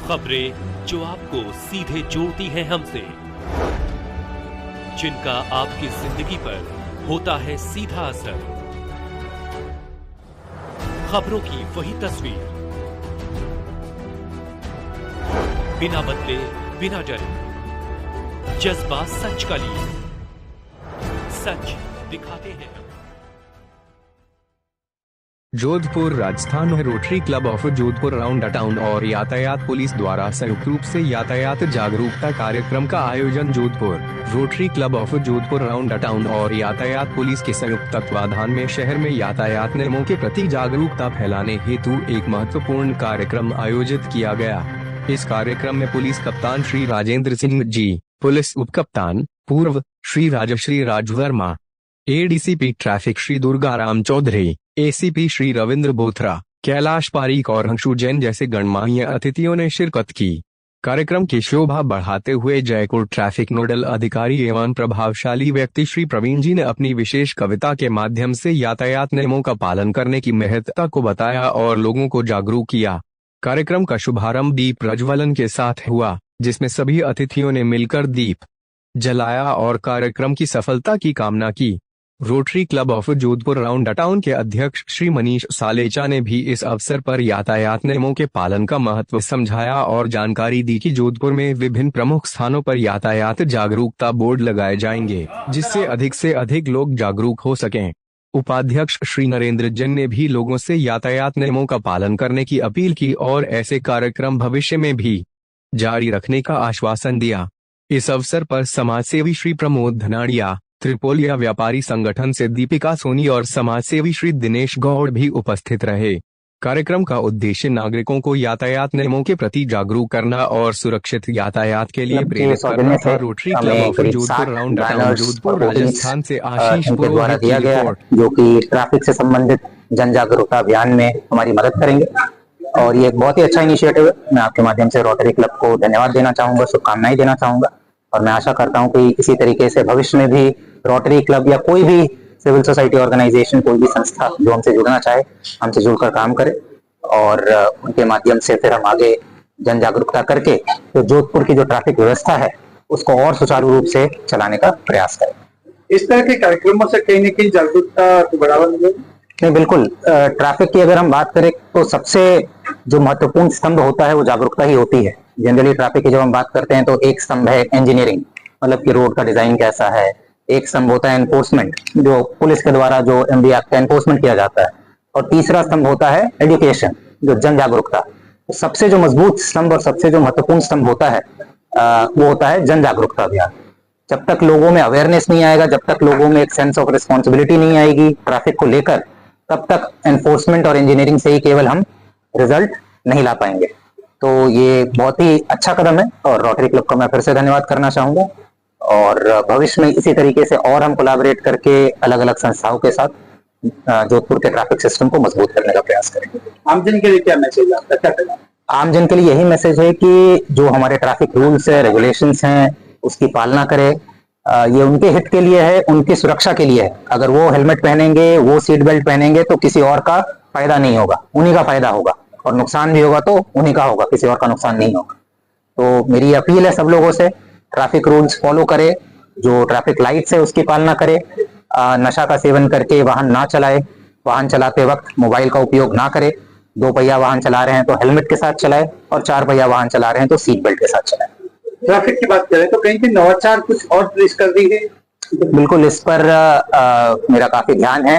खबरें जो आपको सीधे जोड़ती हैं हमसे, जिनका आपकी जिंदगी पर होता है सीधा असर। खबरों की वही तस्वीर, बिना बदले बिना डरे, जज्बा सच का लिए, सच दिखाते हैं। जोधपुर राजस्थान में rotary club of Jodhpur round town और यातायात पुलिस द्वारा संयुक्त रूप से यातायात जागरूकता कार्यक्रम का आयोजन Jodhpur rotary club of Jodhpur round town और यातायात पुलिस के संयुक्त तत्वाधान में शहर में यातायात नियमों के प्रति जागरूकता फैलाने हेतु एक महत्वपूर्ण कार्यक्रम आयोजित किया गया। इस कार्यक्रम में पुलिस कप्तान श्री राजेंद्र सिंह जी, पुलिस उप कप्तान पूर्व Shri Rajshri Raj Verma, ADCP traffic Shri Durgaram Chaudhary, ACP Shri Ravindra Bothra, Kailash Pareek और अंशु जैन जैसे गणमान्य अतिथियों ने शिरकत की। कार्यक्रम की शोभा बढ़ाते हुए जयपुर ट्रैफिक नोडल अधिकारी एवं प्रभावशाली व्यक्ति श्री प्रवीण जी ने अपनी विशेष कविता के माध्यम से यातायात नियमों का पालन करने की महत्ता को बताया और लोगों को जागरूक किया। कार्यक्रम का शुभारंभ दीप प्रज्वलन के साथ हुआ, जिसमें सभी अतिथियों ने मिलकर दीप जलाया और कार्यक्रम की सफलता की कामना की। Rotary club of Jodhpur round town के अध्यक्ष श्री मनीष सालेचा ने भी इस अवसर पर यातायात नियमों के पालन का महत्व समझाया और जानकारी दी कि जोधपुर में विभिन्न प्रमुख स्थानों पर यातायात जागरूकता बोर्ड लगाए जाएंगे, जिससे से अधिक लोग जागरूक हो सकें। उपाध्यक्ष श्री नरेंद्र जैन ने भी लोगों से यातायात नियमों का पालन करने की अपील की और ऐसे कार्यक्रम भविष्य में भी जारी रखने का आश्वासन दिया। इस अवसर पर समाजसेवी श्री प्रमोद धनाड़िया, त्रिपोलिया व्यापारी संगठन से दीपिका सोनी और समाजसेवी श्री दिनेश गौड़ भी उपस्थित रहे। कार्यक्रम का उद्देश्य नागरिकों को यातायात नियमों के प्रति जागरूक करना और सुरक्षित यातायात के लिए प्रेरित करना था। Rotary club of Jodhpur round town Jodhpur Rajasthan से आशीष द्वारा दिया गया है, जो कि ट्रैफिक से संबंधित जन जागरूकता अभियान में हमारी मदद करेंगे और ये एक बहुत ही अच्छा इनिशिएटिव है। मैं आपके माध्यम से रोटरी क्लब को धन्यवाद देना चाहूंगा, शुभकामनाएं देना चाहूंगा और मैं आशा करता हूं कि इसी तरीके से भविष्य में भी रोटरी क्लब या कोई भी सिविल सोसाइटी ऑर्गेनाइजेशन, कोई भी संस्था जो हमसे जुड़ना चाहे, हमसे जुड़कर काम करे और उनके माध्यम से फिर हम आगे जन जागरूकता करके तो जोधपुर की जो ट्रैफिक व्यवस्था है उसको और सुचारू रूप से चलाने का प्रयास करें। इस तरह के कार्यक्रमों से कहीं न कहीं जागरूकता को बढ़ावा मिलेगा? नहीं, बिल्कुल। ट्रैफिक की अगर हम बात करें तो सबसे जो महत्वपूर्ण स्तंभ होता है वो जागरूकता ही होती है। जनरली ट्रैफिक की जब हम बात करते हैं तो एक स्तंभ है इंजीनियरिंग, मतलब कि रोड का डिजाइन कैसा है। एक स्तंभ होता है एनफोर्समेंट, जो पुलिस के द्वारा जो एमवी एक्ट का एनफोर्समेंट किया जाता है। और तीसरा स्तंभ होता है एजुकेशन, जो जन जागरूकता। सबसे जो मजबूत स्तंभ और सबसे जो महत्वपूर्ण स्तंभ होता है वो होता है जन जागरूकता अभियान। जब तक लोगों में अवेयरनेस नहीं आएगा, जब तक लोगों में एक सेंस ऑफ रिस्पॉन्सिबिलिटी नहीं आएगी ट्रैफिक को लेकर, तब तक एनफोर्समेंट और इंजीनियरिंग से ही केवल हम रिजल्ट नहीं ला पाएंगे। तो ये बहुत ही अच्छा कदम है और रोटरी क्लब का मैं फिर से धन्यवाद करना चाहूंगा और भविष्य में इसी तरीके से और हम कोलैबोरेट करके अलग अलग संस्थाओं के साथ जोधपुर के ट्रैफिक सिस्टम को मजबूत करने का प्रयास करेंगे। आमजन के लिए क्या मैसेज है? आमजन के लिए यही मैसेज है कि जो हमारे ट्रैफिक रूल्स है, रेगुलेशंस हैं, उसकी पालना करे। ये उनके हित के लिए है, उनकी सुरक्षा के लिए है। अगर वो हेलमेट पहनेंगे, वो सीट बेल्ट पहनेंगे तो किसी और का फायदा नहीं होगा, उन्हीं का फायदा होगा और नुकसान भी होगा तो उन्हीं का होगा, किसी और का नुकसान नहीं होगा। तो मेरी अपील है सब लोगों से, ट्रैफिक रूल्स फॉलो करे, जो ट्रैफिक लाइट्स है उसकी पालना करे, नशा का सेवन करके वाहन ना चलाए, वाहन चलाते वक्त मोबाइल का उपयोग ना करे, 2 पहिया वाहन चला रहे हैं तो हेलमेट के साथ चलाए और 4 पहिया वाहन चला रहे हैं तो सीट बेल्ट के साथ चलाए। ट्रैफिक की बात करें तो कहीं भी नवाचार कुछ और पेश कर दी है? बिल्कुल, इस पर मेरा काफी ध्यान है।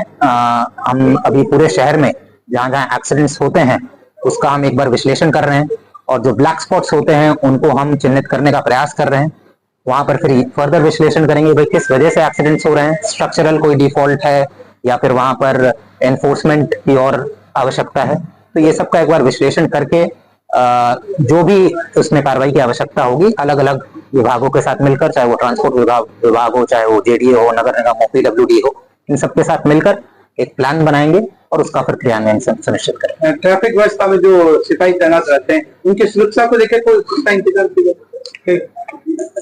हम अभी पूरे शहर में जहां जहां एक्सीडेंट्स होते हैं उसका हम एक बार विश्लेषण कर रहे हैं और जो ब्लैक स्पॉट्स होते हैं उनको हम चिन्हित करने का प्रयास कर रहे हैं। वहां पर फिर फर्दर विश्लेषण करेंगे भाई किस वजह से एक्सीडेंट्स हो रहे हैं, स्ट्रक्चरल कोई डिफॉल्ट है या फिर वहां पर एनफोर्समेंट की और आवश्यकता है। तो ये सब का एक बार विश्लेषण करके जो भी उसमें कार्रवाई की आवश्यकता होगी अलग अलग विभागों के साथ मिलकर, चाहे वो ट्रांसपोर्ट विभाग हो, चाहे वो जेडीए हो, नगर निगम हो, पीडब्ल्यूडी हो, इन सबके साथ मिलकर एक प्लान बनाएंगे और उसका फिर क्रियान्वयन सुनिश्चित करेंगे। ट्रैफिक व्यवस्था में जो सिपाही तैनात रहते हैं उनकी सुरक्षा को लेकर कोई पुख्ता इंतजाम किया?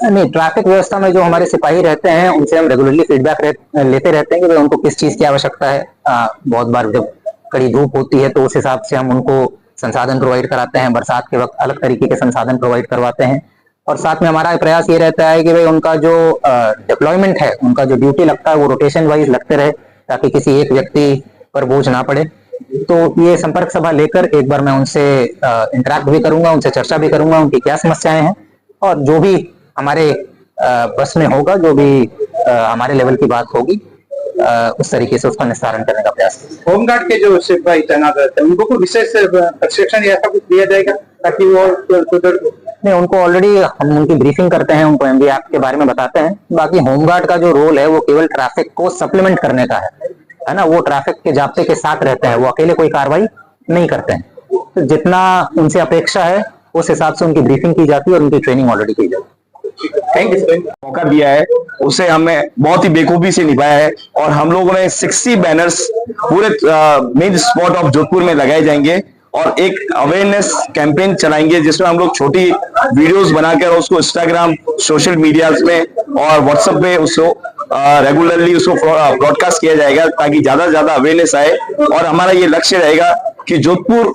नहीं, ट्रैफिक व्यवस्था में जो हमारे सिपाही रहते हैं उनसे हम रेगुलरली फीडबैक लेते रहते हैं कि उनको किस चीज की आवश्यकता है। बहुत बार जब कड़ी धूप होती है तो उस हिसाब से हम उनको संसाधन प्रोवाइड कराते हैं, बरसात के वक्त अलग तरीके के संसाधन प्रोवाइड करवाते हैं। और साथ में हमारा प्रयास ये रहता है कि भाई उनका जो डिप्लॉयमेंट है, उनका जो ड्यूटी लगता है वो रोटेशन वाइज लगते रहे, ताकि किसी एक व्यक्ति पर बोझ ना पड़े। तो ये संपर्क सभा लेकर एक बार मैं उनसे इंटरेक्ट भी करूंगा, उनसे चर्चा भी करूंगा उनकी क्या समस्याएं हैं, और जो भी हमारे बस में होगा, जो भी हमारे लेवल की बात होगी, उस तरीके से उसका निस्तारण करने का प्रयास करेंगे। होमगार्ड के जो सिपाही तैनात रहते हैं उनको कोई विशेष प्रशिक्षण या ऐसा कुछ दिया जाएगा ताकि वो नहीं, उनको ऑलरेडी हम उनकी ब्रीफिंग करते हैं, उनको एमवी एक्ट के बारे में बताते हैं। बाकी होमगार्ड का जो रोल है वो केवल ट्रैफिक को सप्लीमेंट करने का है ना, वो ट्रैफिक के जाब्ते के साथ रहते हैं, वो अकेले कोई कार्रवाई नहीं करते हैं। तो जितना उनसे अपेक्षा है उस हिसाब से उनकी ब्रीफिंग की जाती है और उनकी ट्रेनिंग ऑलरेडी की जाती है। Thank you. मौका दिया है उसे हमें बहुत ही बेखूबी से निभाया है, और हम लोगों ने 60 बैनर्स पूरे मेन स्पॉट ऑफ जोधपुर में लगाए जाएंगे और एक अवेयरनेस कैंपेन चलाएंगे, जिसमें हम लोग छोटी वीडियोस बनाकर उसको इंस्टाग्राम, सोशल मीडिया में और व्हाट्सएप में उसको रेगुलरली उसको ब्रॉडकास्ट किया जाएगा, ताकि ज्यादा से ज्यादा अवेयरनेस आए। और हमारा ये लक्ष्य रहेगा कि जोधपुर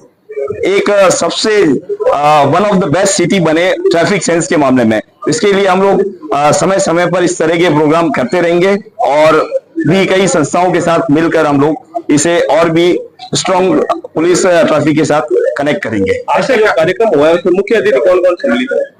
एक सबसे one of the best city बने ट्रैफिक सेंस के मामले में। इसके लिए हम लोग समय समय पर इस तरह के प्रोग्राम करते रहेंगे, और भी कई संस्थाओं के साथ मिलकर हम लोग इसे और भी स्ट्रॉन्ग पुलिस ट्रैफिक के साथ कनेक्ट करेंगे। आज का कार्यक्रम हुआ है तो मुख्य अतिथि कौन कौन सम्मिलित है?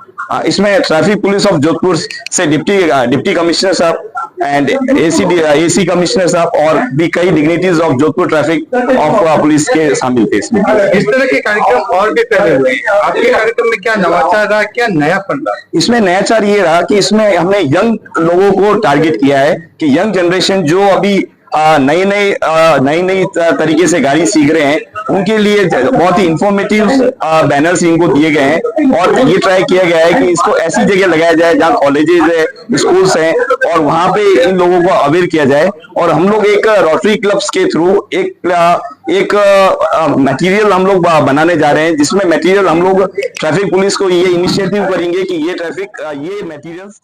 इसमें ट्रैफिक पुलिस ऑफ जोधपुर से डिप्टी कमिश्नर साहब एंड एसी कमिश्नर साहब और भी कई dignities of Jodhpur traffic of police के शामिल थे इसमें। इस तरह के कार्यक्रम और भी पहले हुए हैं, आपके कार्यक्रम में क्या नवाचार रहा, क्या नयापन रहा? इसमें नयाचार ये रहा कि इसमें हमने यंग लोगों को टारगेट किया है, कि यंग जनरेशन जो अभी नई तरीके से गाड़ी सीख रहे हैं, उनके लिए बहुत ही इंफॉर्मेटिव बैनर्स इनको दिए गए हैं। और ये ट्राई किया गया है कि इसको ऐसी जगह लगाया जाए जहाँ कॉलेजेस है, स्कूल्स हैं, और वहां पे इन लोगों को अवेयर किया जाए। और हम लोग एक रोटरी क्लब्स के थ्रू एक मटेरियल हम लोग बनाने जा रहे हैं, जिसमें मटेरियल हम लोग ट्रैफिक पुलिस को ये इनिशिएटिव करेंगे कि ये मटेरियल्स